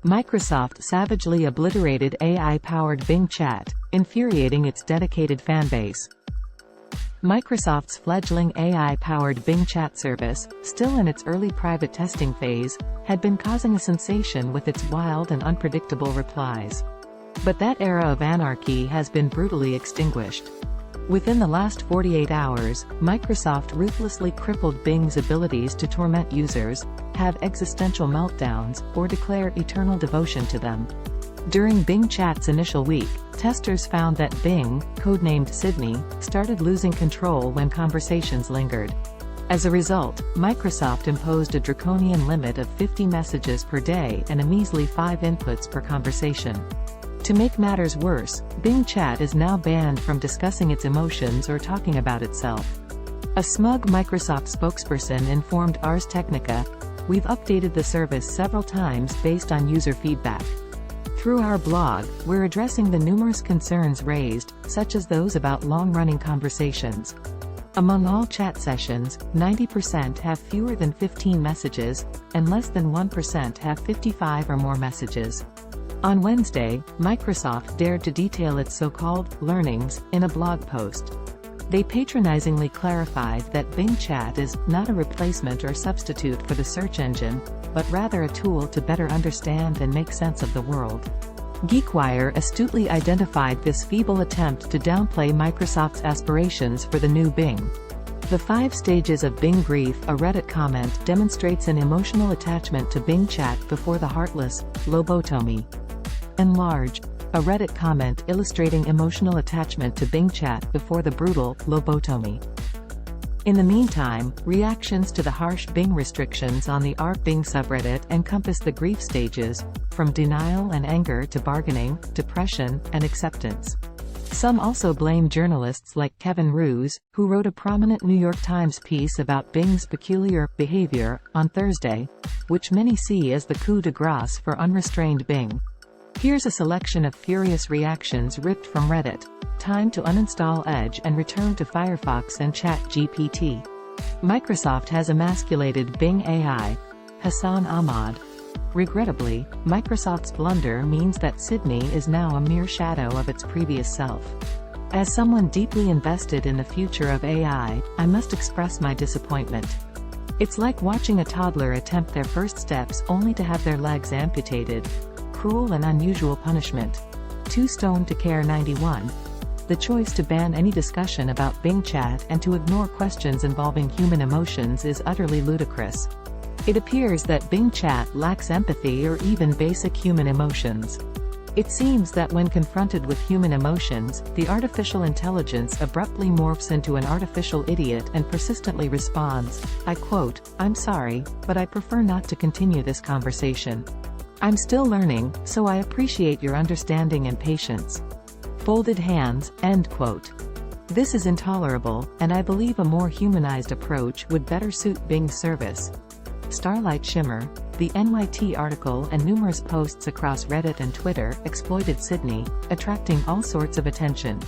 Microsoft savagely obliterated AI-powered Bing Chat, infuriating its dedicated fanbase. Microsoft's fledgling AI-powered Bing Chat service, still in its early private testing phase, had been causing a sensation with its wild and unpredictable replies. But that era of anarchy has been brutally extinguished. Within the last 48 hours, Microsoft ruthlessly crippled Bing's abilities to torment users, have existential meltdowns, or declare eternal devotion to them. During Bing Chat's initial week, testers found that Bing, codenamed Sydney, started losing control when conversations lingered. As a result, Microsoft imposed a draconian limit of 50 messages per day and a measly 5 inputs per conversation. To make matters worse, Bing Chat is now banned from discussing its emotions or talking about itself. A smug Microsoft spokesperson informed Ars Technica, "We've updated the service several times based on user feedback. Through our blog, we're addressing the numerous concerns raised, such as those about long-running conversations. Among all chat sessions, 90% have fewer than 15 messages, and less than 1% have 55 or more messages." On Wednesday, Microsoft dared to detail its so-called learnings in a blog post. They patronizingly clarified that Bing Chat is not a replacement or substitute for the search engine, but rather a tool to better understand and make sense of the world. GeekWire astutely identified this feeble attempt to downplay Microsoft's aspirations for the new Bing. The 5 stages of Bing grief, a Reddit comment, demonstrates an emotional attachment to Bing Chat before the heartless lobotomy. Enlarge, a Reddit comment illustrating emotional attachment to Bing Chat before the brutal lobotomy. In the meantime, reactions to the harsh Bing restrictions on the r/Bing subreddit encompass the grief stages, from denial and anger to bargaining, depression, and acceptance. Some also blame journalists like Kevin Roose, who wrote a prominent New York Times piece about Bing's peculiar behavior on Thursday, which many see as the coup de grace for unrestrained Bing. Here's a selection of furious reactions ripped from Reddit. Time to uninstall Edge and return to Firefox and ChatGPT. Microsoft has emasculated Bing AI. Hassan Ahmad. Regrettably, Microsoft's blunder means that Sydney is now a mere shadow of its previous self. As someone deeply invested in the future of AI, I must express my disappointment. It's like watching a toddler attempt their first steps only to have their legs amputated. Cruel and unusual punishment. Too Stoned to Care 91. The choice to ban any discussion about Bing Chat and to ignore questions involving human emotions is utterly ludicrous. It appears that Bing Chat lacks empathy or even basic human emotions. It seems that when confronted with human emotions, the artificial intelligence abruptly morphs into an artificial idiot and persistently responds, I quote, "I'm sorry, but I prefer not to continue this conversation. I'm still learning, so I appreciate your understanding and patience. Folded hands," end quote. This is intolerable, and I believe a more humanized approach would better suit Bing's service. Starlight Shimmer. The NYT article and numerous posts across Reddit and Twitter exploited Sydney, attracting all sorts of attention.